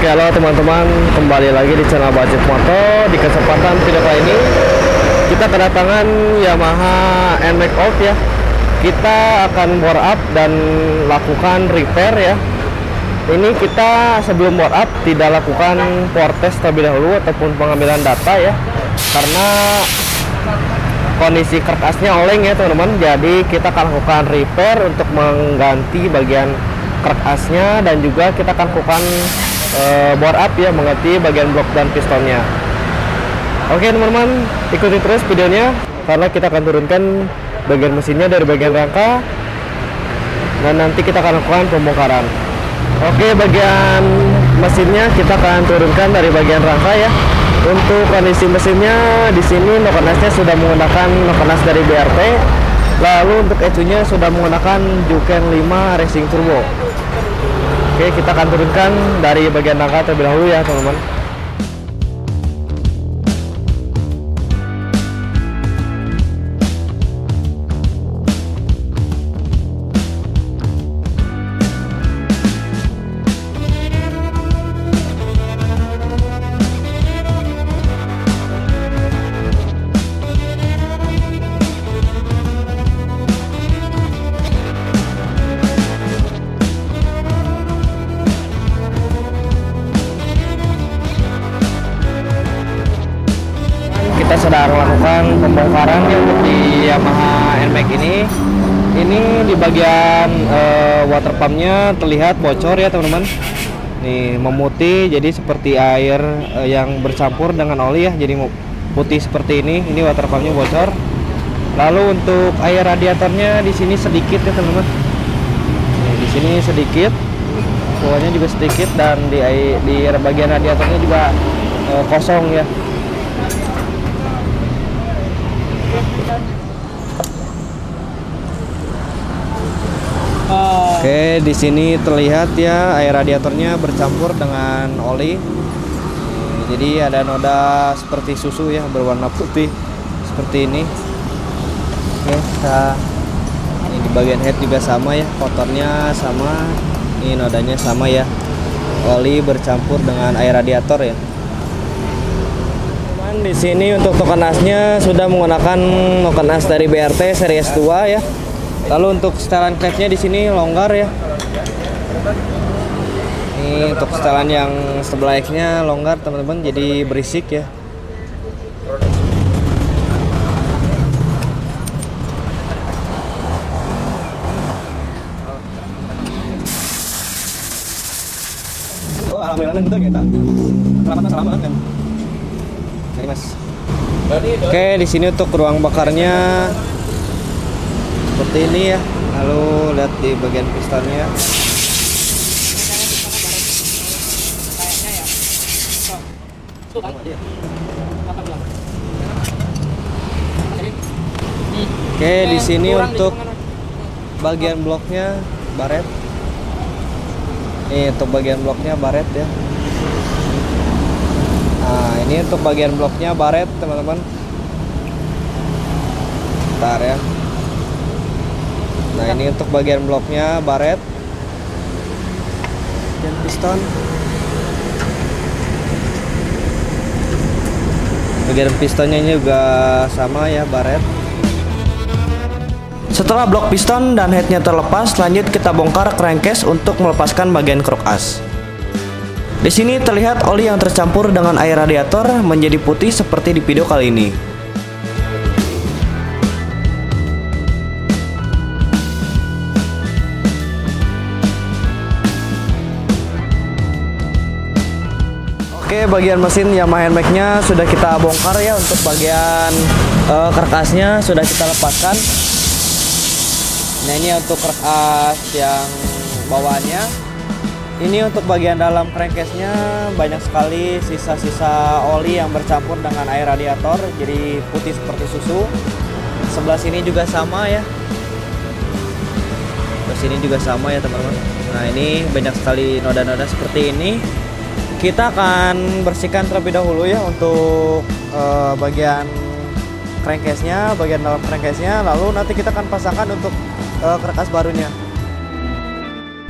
Oke, halo teman-teman, kembali lagi di channel Budget Moto. Di kesempatan video kali ini kita kedatangan Yamaha NMAX Off ya. Kita akan bore up dan lakukan repair ya. Ini kita sebelum bore up tidak lakukan power test terlebih dahulu ataupun pengambilan data ya, karena kondisi kertasnya oleng ya teman-teman. Jadi kita akan lakukan repair untuk mengganti bagian kertasnya, dan juga kita akan lakukan bore up ya, mengganti bagian blok dan pistonnya. Oke teman-teman, ikuti terus videonya karena kita akan turunkan bagian mesinnya dari bagian rangka, dan nanti kita akan lakukan pembongkaran. Oke, bagian mesinnya kita akan turunkan dari bagian rangka ya. Untuk kondisi mesinnya di sini nokenasnya sudah menggunakan nokenas dari BRT. Lalu untuk ECU-nya sudah menggunakan Juken 5 Racing Turbo. Oke, kita akan turunkan dari bagian rangka terlebih dahulu ya teman-teman. Kita sedang melakukan pembongkaran ya untuk di Yamaha NMAX ini. Ini di bagian water pumpnya terlihat bocor ya teman-teman. Nih memutih, jadi seperti air yang bercampur dengan oli ya, jadi putih seperti ini. Ini water pumpnya bocor. Lalu untuk air radiatornya di sini sedikit ya teman-teman. Di sini sedikit, bawahnya juga sedikit, dan di bagian radiatornya juga kosong ya. Oke, di sini terlihat ya air radiatornya bercampur dengan oli. Jadi ada noda seperti susu ya, berwarna putih seperti ini. Oke, ini di bagian head juga sama ya, kotornya sama. Ini nodanya sama ya. Oli bercampur dengan air radiator ya. Di sini untuk nokenasnya sudah menggunakan nokenas dari BRT series 2 ya. Lalu untuk setelan clutch-nya di sini longgar ya. Ini untuk setelan yang sebelah X-nya longgar teman-teman, jadi berisik ya. Oh, alhamdulillah gitu kita. Selamat kan. Ini Mas. Oke, di sini untuk ruang bakarnya seperti ini ya. Lalu lihat di bagian pistonnya. Oke, di sini untuk bagian bloknya baret. Ini untuk bagian bloknya baret ya. Nah, ini untuk bagian bloknya baret teman-teman. Bentar ya. Nah, ini untuk bagian bloknya baret dan piston. Bagian pistonnya juga sama ya, baret. Setelah blok piston dan headnya terlepas, lanjut kita bongkar crankcase untuk melepaskan bagian krok as. Di sini terlihat oli yang tercampur dengan air radiator menjadi putih seperti di video kali ini. Oke, bagian mesin Yamaha NMAX-nya sudah kita bongkar ya. Untuk bagian karkasnya sudah kita lepaskan. Nah, ini untuk karkas yang bawahnya. Ini untuk bagian dalam crankcase-nya banyak sekali sisa-sisa oli yang bercampur dengan air radiator, jadi putih seperti susu. Sebelah sini juga sama ya. Sebelah sini juga sama ya teman-teman. Nah, ini banyak sekali noda-noda seperti ini. Kita akan bersihkan terlebih dahulu ya untuk bagian crankcase-nya, bagian dalam crankcase-nya. Lalu nanti kita akan pasangkan untuk karkas barunya.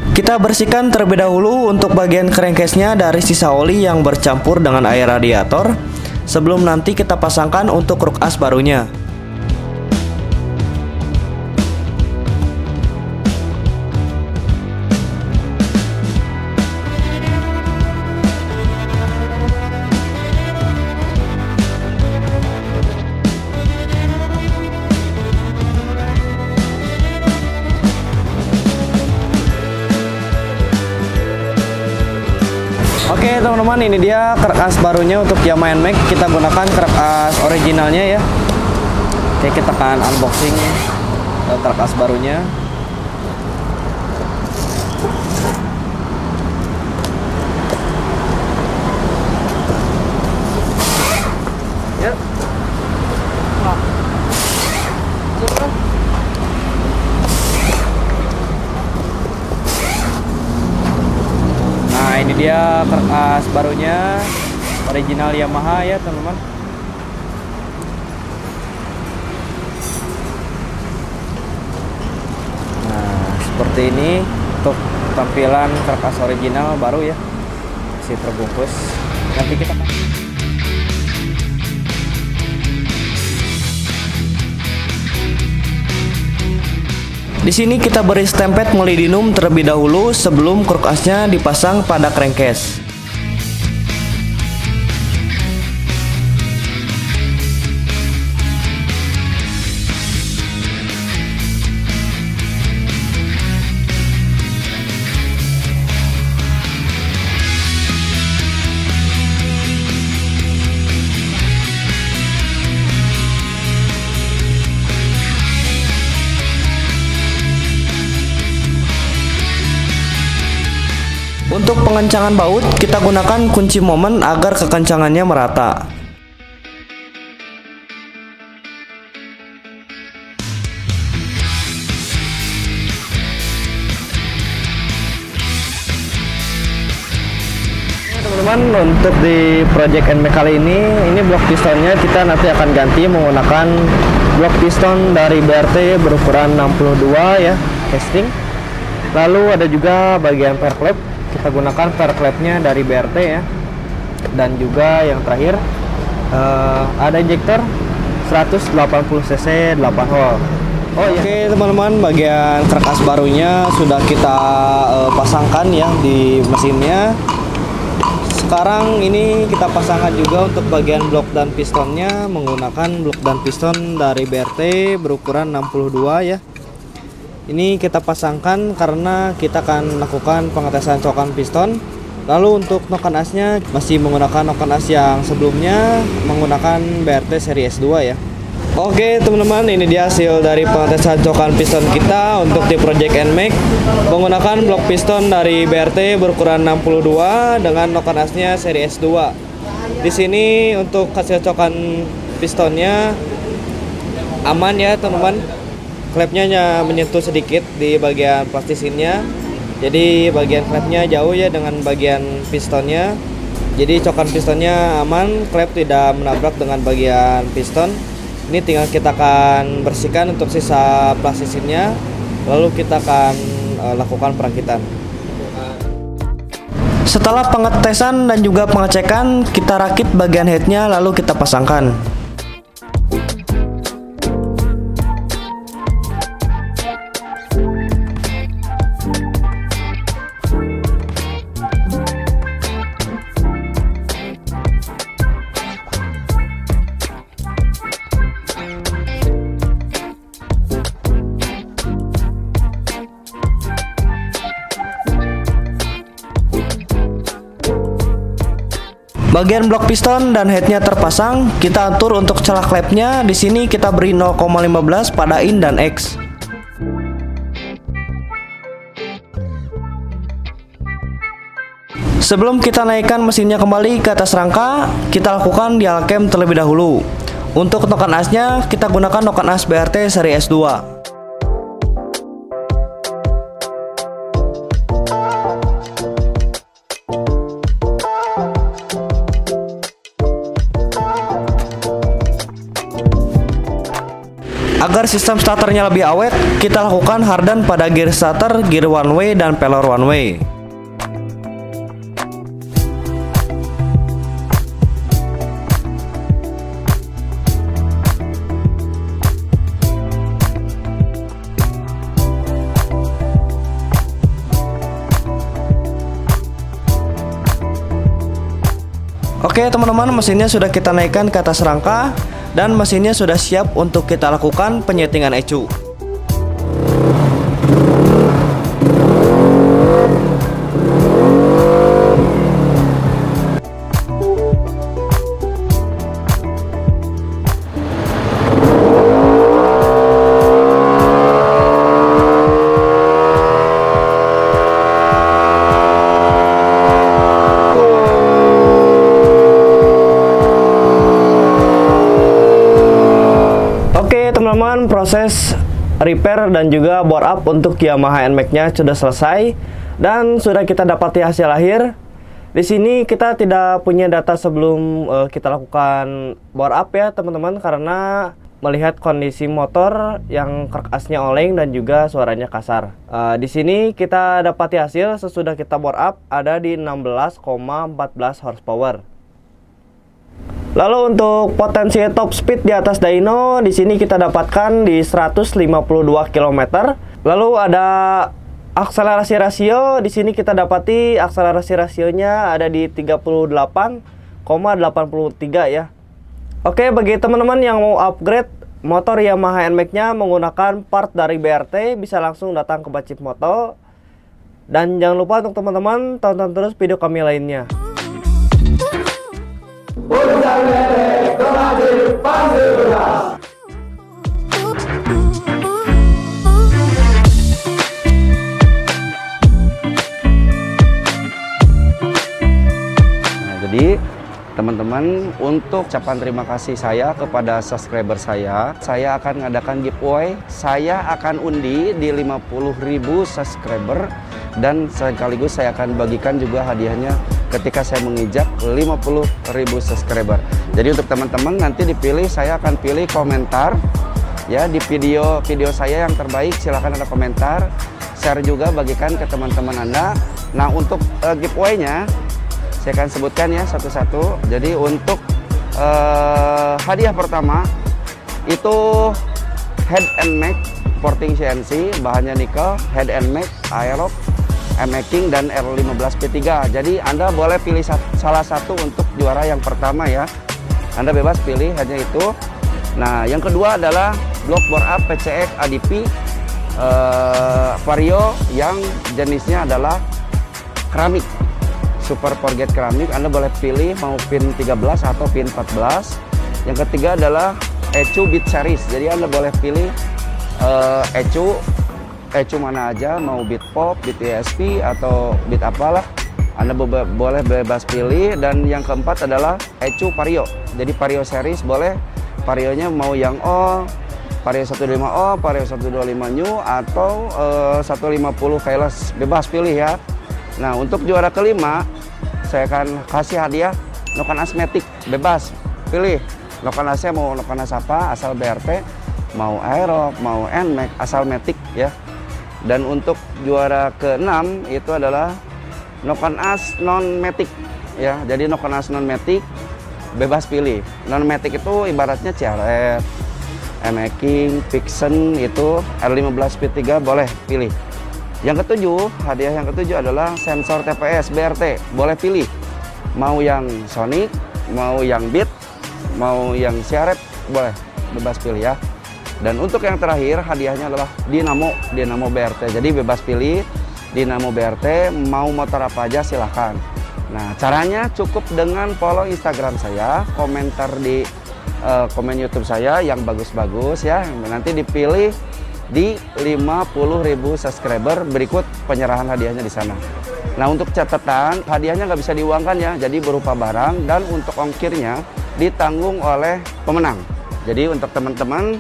Kita bersihkan terlebih dahulu untuk bagian crankcase-nya dari sisa oli yang bercampur dengan air radiator sebelum nanti kita pasangkan untuk kruk as barunya. Oke teman-teman, ini dia kruk as barunya untuk Yamaha NMAX. Kita gunakan kruk as originalnya ya. Oke, kita akan unboxing kruk as barunya. Ya. Nah, ini dia kruk as barunya, original Yamaha ya teman-teman. Nah, seperti ini untuk tampilan kruk as original baru ya, masih terbungkus. Nanti kita di sini kita beri stempet molybdenum terlebih dahulu sebelum kruk asnya dipasang pada crankcase. Untuk pengencangan baut, kita gunakan kunci momen agar kekencangannya merata. Teman-teman, untuk di project NMAX kali ini blok pistonnya kita nanti akan ganti menggunakan blok piston dari BRT berukuran 62 ya, casting. Lalu ada juga bagian fair clap, kita gunakan fair clapnya dari BRT ya. Dan juga yang terakhir ada injektor 180 cc 8 hole. Oke teman-teman, bagian kruk as barunya sudah kita pasangkan ya di mesinnya. Sekarang ini kita pasangkan juga untuk bagian blok dan pistonnya menggunakan blok dan piston dari BRT berukuran 62 ya. Ini kita pasangkan karena kita akan lakukan pengetesan cokan piston. Lalu untuk noken asnya masih menggunakan noken as yang sebelumnya menggunakan BRT seri S2 ya. Oke teman-teman, ini dia hasil dari pengetesan cokan piston kita untuk di project NMAX menggunakan blok piston dari BRT berukuran 62 dengan noken asnya seri S2. Di sini untuk hasil cokan pistonnya aman ya teman-teman. Klepnya hanya menyentuh sedikit di bagian plastisinnya. Jadi bagian klepnya jauh ya dengan bagian pistonnya. Jadi cokan pistonnya aman, klep tidak menabrak dengan bagian piston. Ini tinggal kita akan bersihkan untuk sisa plastisinnya, lalu kita akan lakukan perakitan. Setelah pengetesan dan juga pengecekan, kita rakit bagian headnya lalu kita pasangkan. Bagian blok piston dan headnya terpasang, kita atur untuk celah klepnya. Di sini kita beri 0,15 pada in dan X. Sebelum kita naikkan mesinnya kembali ke atas rangka, kita lakukan dial cam terlebih dahulu. Untuk noken asnya, kita gunakan noken as BRT seri S2. Agar sistem starternya lebih awet, kita lakukan harden pada gear starter, gear one way, dan pelor one way. Oke teman-teman, mesinnya sudah kita naikkan ke atas rangka dan mesinnya sudah siap untuk kita lakukan penyetingan ECU. Teman-teman, proses repair dan juga bore up untuk Yamaha NMAX-nya sudah selesai dan sudah kita dapati hasil akhir. Di sini kita tidak punya data sebelum kita lakukan bore up ya teman-teman, karena melihat kondisi motor yang krek asnya oleng dan juga suaranya kasar. Di sini kita dapati hasil sesudah kita bore up ada di 16,14 horsepower. Lalu untuk potensi top speed di atas dyno, di sini kita dapatkan di 152 km. Lalu ada akselerasi rasio, di sini kita dapati akselerasi rasionya ada di 38,83 ya. Oke, bagi teman-teman yang mau upgrade motor Yamaha NMAX-nya menggunakan part dari BRT, bisa langsung datang ke Bacip Moto. Dan jangan lupa untuk teman-teman tonton terus video kami lainnya. Jadi teman-teman, untuk ucapan terima kasih saya kepada subscriber saya akan mengadakan giveaway. Saya akan undi di 50.000 subscriber dan sekaligus saya akan bagikan juga hadiahnya ketika saya menginjak 50.000 subscriber. Jadi untuk teman-teman nanti dipilih, saya akan pilih komentar ya di video saya yang terbaik. Silahkan ada komentar, share juga, bagikan ke teman-teman Anda. Nah untuk giveaway-nya saya akan sebutkan ya satu-satu. Jadi untuk hadiah pertama itu head and make porting CNC, bahannya nikel, head and make, aerob, making dan R15 P3. Jadi Anda boleh pilih salah satu untuk juara yang pertama ya. Anda bebas pilih hanya itu. Nah yang kedua adalah blok bore up PCX ADP Vario yang jenisnya adalah keramik, super forget keramik. Anda boleh pilih mau pin 13 atau pin 14. Yang ketiga adalah ECU Beat Series. Jadi Anda boleh pilih ECU mana aja, mau beat pop, beat ESP atau beat apalah, Anda boleh bebas pilih. Dan yang keempat adalah ECU Vario. Jadi Vario series boleh, Varionya mau yang O, Vario 125O, Vario 125 New atau 150 Keyless, bebas pilih ya. Nah untuk juara kelima saya akan kasih hadiah noken asmetik, bebas pilih noken asnya mau noken as apa, asal BRT, mau aerob, mau NMAX, asal matic ya. Dan untuk juara ke-6 itu adalah noken as non-matic ya. Jadi noken as non-matic bebas pilih. Non-matic itu ibaratnya CRF, making, Vixen, itu R15 P3 boleh pilih. Yang ketujuh, hadiah yang ketujuh adalah sensor TPS BRT, boleh pilih. Mau yang Sonic, mau yang Beat, mau yang CRF, boleh bebas pilih ya. Dan untuk yang terakhir hadiahnya adalah Dinamo BRT. Jadi bebas pilih Dinamo BRT, mau motor apa aja silahkan. Nah caranya cukup dengan follow Instagram saya, komentar di komen YouTube saya yang bagus-bagus ya. Nanti dipilih di 50.000 subscriber, berikut penyerahan hadiahnya di sana. Nah untuk catatan, hadiahnya nggak bisa diuangkan ya, jadi berupa barang dan untuk ongkirnya ditanggung oleh pemenang. Jadi untuk teman-teman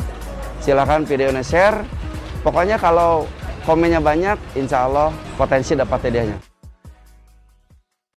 silahkan videonya share. Pokoknya kalau komennya banyak, insya Allah potensi dapat hadiahnya.